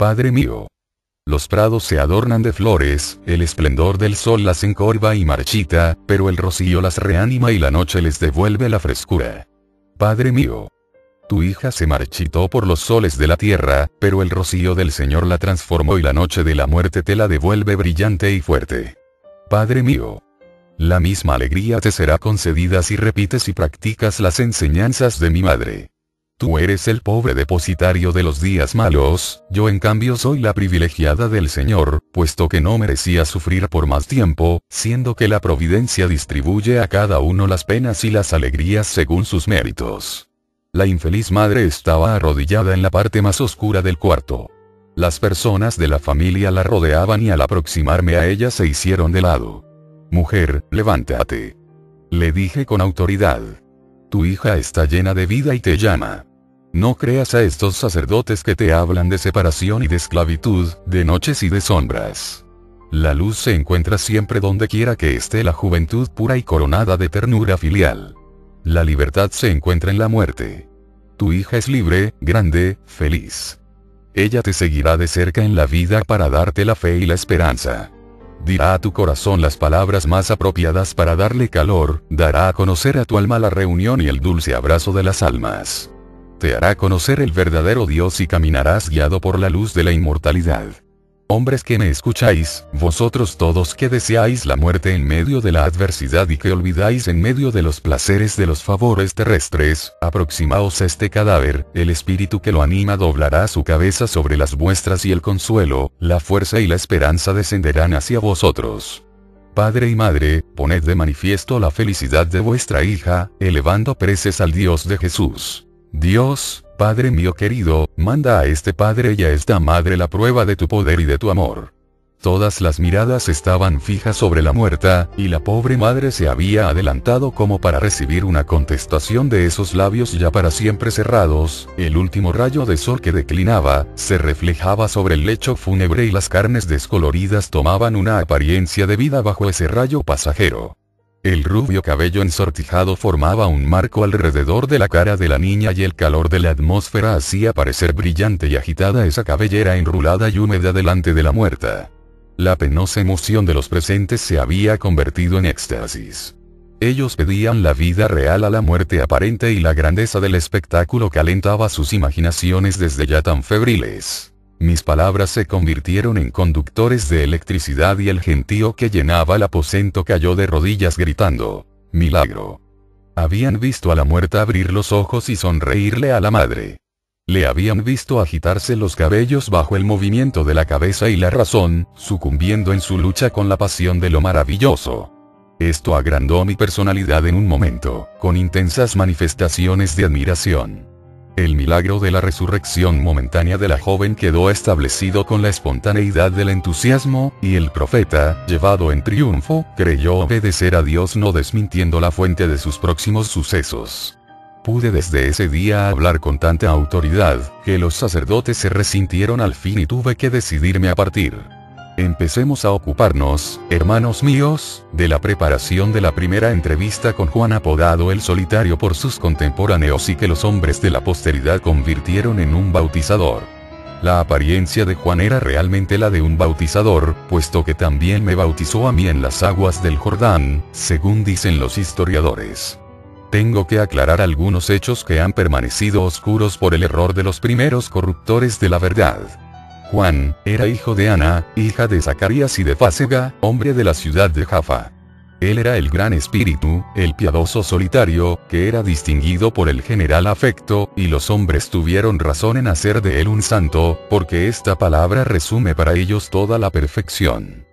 Padre mío. Los prados se adornan de flores, el esplendor del sol las encorva y marchita, pero el rocío las reanima y la noche les devuelve la frescura. Padre mío. Tu hija se marchitó por los soles de la tierra, pero el rocío del Señor la transformó y la noche de la muerte te la devuelve brillante y fuerte. Padre mío. La misma alegría te será concedida si repites y practicas las enseñanzas de mi madre. Tú eres el pobre depositario de los días malos, yo en cambio soy la privilegiada del Señor, puesto que no merecía sufrir por más tiempo, siendo que la providencia distribuye a cada uno las penas y las alegrías según sus méritos. La infeliz madre estaba arrodillada en la parte más oscura del cuarto. Las personas de la familia la rodeaban y al aproximarme a ella se hicieron de lado. Mujer, levántate. Le dije con autoridad. Tu hija está llena de vida y te llama. No creas a estos sacerdotes que te hablan de separación y de esclavitud, de noches y de sombras. La luz se encuentra siempre donde quiera que esté la juventud pura y coronada de ternura filial. La libertad se encuentra en la muerte. Tu hija es libre, grande, feliz. Ella te seguirá de cerca en la vida para darte la fe y la esperanza. Dirá a tu corazón las palabras más apropiadas para darle calor, dará a conocer a tu alma la reunión y el dulce abrazo de las almas. Te hará conocer el verdadero Dios y caminarás guiado por la luz de la inmortalidad. Hombres que me escucháis, vosotros todos que deseáis la muerte en medio de la adversidad y que olvidáis en medio de los placeres de los favores terrestres, aproximaos a este cadáver, el espíritu que lo anima doblará su cabeza sobre las vuestras y el consuelo, la fuerza y la esperanza descenderán hacia vosotros. Padre y madre, poned de manifiesto la felicidad de vuestra hija, elevando preces al Dios de Jesús. Dios, Padre mío querido, manda a este padre y a esta madre la prueba de tu poder y de tu amor. Todas las miradas estaban fijas sobre la muerta, y la pobre madre se había adelantado como para recibir una contestación de esos labios ya para siempre cerrados. El último rayo de sol que declinaba, se reflejaba sobre el lecho fúnebre y las carnes descoloridas tomaban una apariencia de vida bajo ese rayo pasajero. El rubio cabello ensortijado formaba un marco alrededor de la cara de la niña y el calor de la atmósfera hacía parecer brillante y agitada esa cabellera enrulada y húmeda delante de la muerta. La penosa emoción de los presentes se había convertido en éxtasis. Ellos pedían la vida real a la muerte aparente y la grandeza del espectáculo calentaba sus imaginaciones desde ya tan febriles. Mis palabras se convirtieron en conductores de electricidad y el gentío que llenaba el aposento cayó de rodillas gritando, ¡milagro! Habían visto a la muerta abrir los ojos y sonreírle a la madre. Le habían visto agitarse los cabellos bajo el movimiento de la cabeza y la razón, sucumbiendo en su lucha con la pasión de lo maravilloso. Esto agrandó mi personalidad en un momento, con intensas manifestaciones de admiración. El milagro de la resurrección momentánea de la joven quedó establecido con la espontaneidad del entusiasmo, y el profeta, llevado en triunfo, creyó obedecer a Dios no desmintiendo la fuente de sus próximos sucesos. Pude desde ese día hablar con tanta autoridad, que los sacerdotes se resintieron al fin y tuve que decidirme a partir. Empecemos a ocuparnos, hermanos míos, de la preparación de la primera entrevista con Juan apodado el Solitario por sus contemporáneos y que los hombres de la posteridad convirtieron en un bautizador. La apariencia de Juan era realmente la de un bautizador, puesto que también me bautizó a mí en las aguas del Jordán, según dicen los historiadores. Tengo que aclarar algunos hechos que han permanecido oscuros por el error de los primeros corruptores de la verdad. Juan, era hijo de Ana, hija de Zacarías y de Fásega, hombre de la ciudad de Jaffa. Él era el gran espíritu, el piadoso solitario, que era distinguido por el general afecto, y los hombres tuvieron razón en hacer de él un santo, porque esta palabra resume para ellos toda la perfección.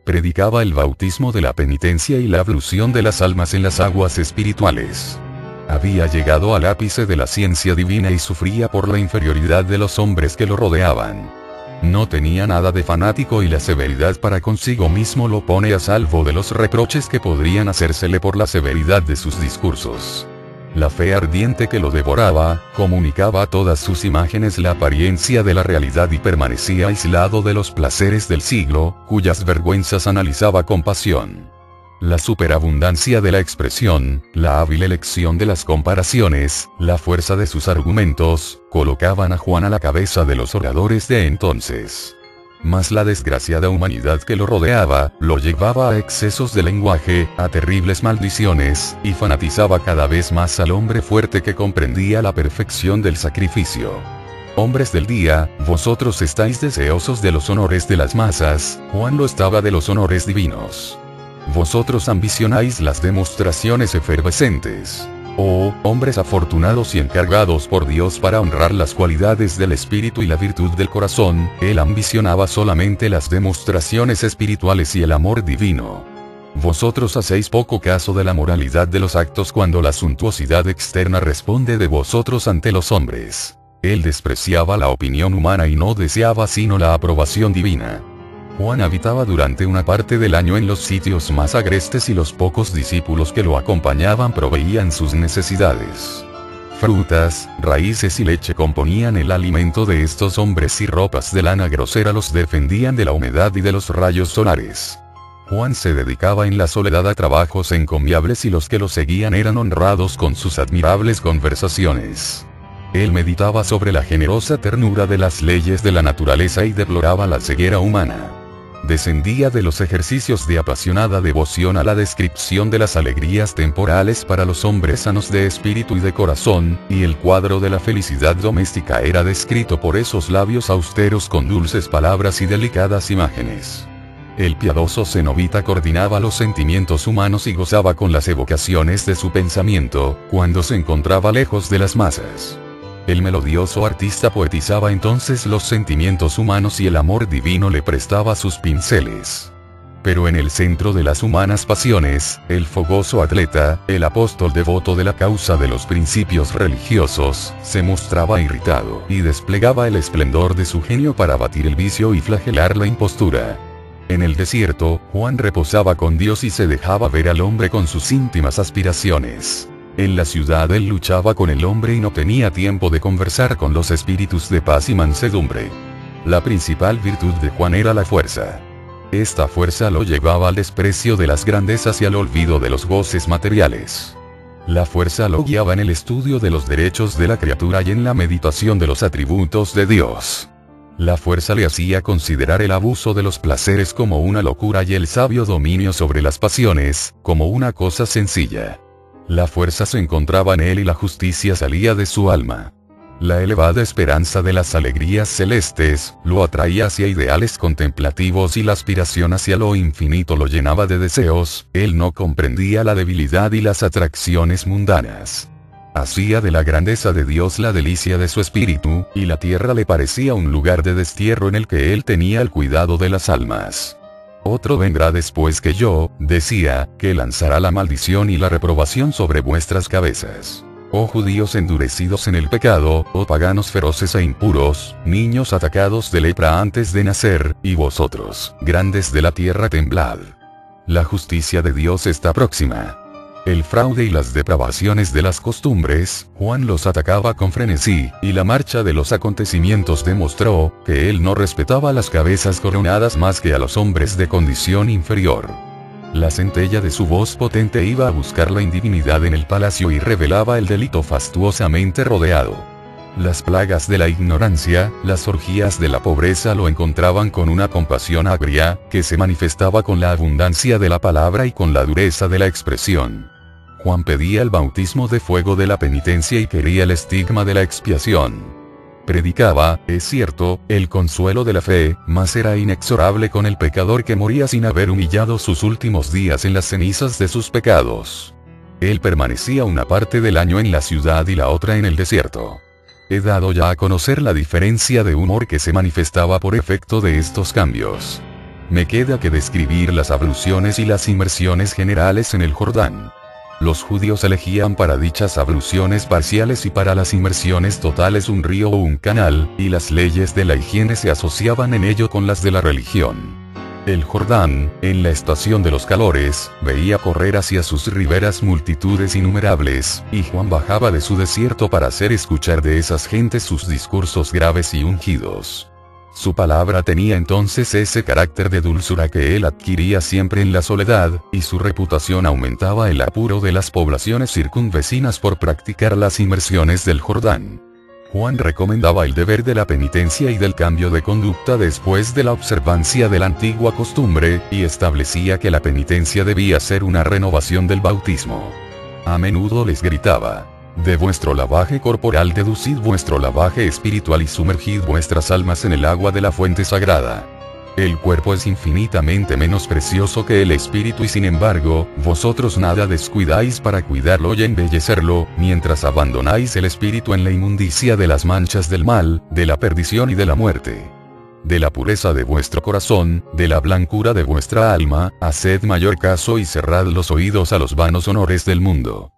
Predicaba el bautismo de la penitencia y la ablución de las almas en las aguas espirituales. Había llegado al ápice de la ciencia divina y sufría por la inferioridad de los hombres que lo rodeaban. No tenía nada de fanático y la severidad para consigo mismo lo pone a salvo de los reproches que podrían hacérsele por la severidad de sus discursos. La fe ardiente que lo devoraba, comunicaba a todas sus imágenes la apariencia de la realidad y permanecía aislado de los placeres del siglo, cuyas vergüenzas analizaba con pasión. La superabundancia de la expresión, la hábil elección de las comparaciones, la fuerza de sus argumentos, colocaban a Juan a la cabeza de los oradores de entonces. Mas la desgraciada humanidad que lo rodeaba, lo llevaba a excesos de lenguaje, a terribles maldiciones, y fanatizaba cada vez más al hombre fuerte que comprendía la perfección del sacrificio. Hombres del día, vosotros estáis deseosos de los honores de las masas, Juan lo estaba de los honores divinos. Vosotros ambicionáis las demostraciones efervescentes. Oh, hombres afortunados y encargados por Dios para honrar las cualidades del espíritu y la virtud del corazón, él ambicionaba solamente las demostraciones espirituales y el amor divino. Vosotros hacéis poco caso de la moralidad de los actos cuando la suntuosidad externa responde de vosotros ante los hombres. Él despreciaba la opinión humana y no deseaba sino la aprobación divina. Juan habitaba durante una parte del año en los sitios más agrestes y los pocos discípulos que lo acompañaban proveían sus necesidades. Frutas, raíces y leche componían el alimento de estos hombres y ropas de lana grosera los defendían de la humedad y de los rayos solares. Juan se dedicaba en la soledad a trabajos encomiables y los que lo seguían eran honrados con sus admirables conversaciones. Él meditaba sobre la generosa ternura de las leyes de la naturaleza y deploraba la ceguera humana. Descendía de los ejercicios de apasionada devoción a la descripción de las alegrías temporales para los hombres sanos de espíritu y de corazón, y el cuadro de la felicidad doméstica era descrito por esos labios austeros con dulces palabras y delicadas imágenes. El piadoso cenobita coordinaba los sentimientos humanos y gozaba con las evocaciones de su pensamiento, cuando se encontraba lejos de las masas. El melodioso artista poetizaba entonces los sentimientos humanos y el amor divino le prestaba sus pinceles. Pero en el centro de las humanas pasiones, el fogoso atleta, el apóstol devoto de la causa de los principios religiosos, se mostraba irritado y desplegaba el esplendor de su genio para batir el vicio y flagelar la impostura. En el desierto, Juan reposaba con Dios y se dejaba ver al hombre con sus íntimas aspiraciones. En la ciudad él luchaba con el hombre y no tenía tiempo de conversar con los espíritus de paz y mansedumbre. La principal virtud de Juan era la fuerza. Esta fuerza lo llevaba al desprecio de las grandezas y al olvido de los goces materiales. La fuerza lo guiaba en el estudio de los derechos de la criatura y en la meditación de los atributos de Dios. La fuerza le hacía considerar el abuso de los placeres como una locura y el sabio dominio sobre las pasiones, como una cosa sencilla. La fuerza se encontraba en él y la justicia salía de su alma. La elevada esperanza de las alegrías celestes, lo atraía hacia ideales contemplativos y la aspiración hacia lo infinito lo llenaba de deseos, él no comprendía la debilidad y las atracciones mundanas. Hacía de la grandeza de Dios la delicia de su espíritu, y la tierra le parecía un lugar de destierro en el que él tenía el cuidado de las almas. Otro vendrá después que yo, decía, que lanzará la maldición y la reprobación sobre vuestras cabezas. Oh judíos endurecidos en el pecado, oh paganos feroces e impuros, niños atacados de lepra antes de nacer, y vosotros, grandes de la tierra, temblad. La justicia de Dios está próxima. El fraude y las depravaciones de las costumbres, Juan los atacaba con frenesí, y la marcha de los acontecimientos demostró que él no respetaba las cabezas coronadas más que a los hombres de condición inferior. La centella de su voz potente iba a buscar la indivinidad en el palacio y revelaba el delito fastuosamente rodeado. Las plagas de la ignorancia, las orgías de la pobreza lo encontraban con una compasión agria, que se manifestaba con la abundancia de la palabra y con la dureza de la expresión. Juan pedía el bautismo de fuego de la penitencia y quería el estigma de la expiación. Predicaba, es cierto, el consuelo de la fe, mas era inexorable con el pecador que moría sin haber humillado sus últimos días en las cenizas de sus pecados. Él permanecía una parte del año en la ciudad y la otra en el desierto. He dado ya a conocer la diferencia de humor que se manifestaba por efecto de estos cambios. Me queda que describir las abluciones y las inmersiones generales en el Jordán. Los judíos elegían para dichas abluciones parciales y para las inmersiones totales un río o un canal, y las leyes de la higiene se asociaban en ello con las de la religión. El Jordán, en la estación de los calores, veía correr hacia sus riberas multitudes innumerables, y Juan bajaba de su desierto para hacer escuchar de esas gentes sus discursos graves y ungidos. Su palabra tenía entonces ese carácter de dulzura que él adquiría siempre en la soledad, y su reputación aumentaba el apuro de las poblaciones circunvecinas por practicar las inmersiones del Jordán. Juan recomendaba el deber de la penitencia y del cambio de conducta después de la observancia de la antigua costumbre, y establecía que la penitencia debía ser una renovación del bautismo. A menudo les gritaba: de vuestro lavaje corporal deducid vuestro lavaje espiritual y sumergid vuestras almas en el agua de la fuente sagrada. El cuerpo es infinitamente menos precioso que el espíritu y sin embargo, vosotros nada descuidáis para cuidarlo y embellecerlo, mientras abandonáis el espíritu en la inmundicia de las manchas del mal, de la perdición y de la muerte. De la pureza de vuestro corazón, de la blancura de vuestra alma, haced mayor caso y cerrad los oídos a los vanos honores del mundo.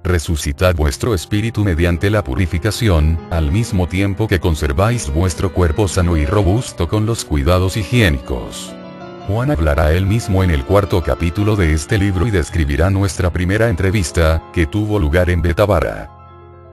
Resucitad vuestro espíritu mediante la purificación, al mismo tiempo que conserváis vuestro cuerpo sano y robusto con los cuidados higiénicos. Juan hablará él mismo en el 4º capítulo de este libro y describirá nuestra primera entrevista, que tuvo lugar en Betábara.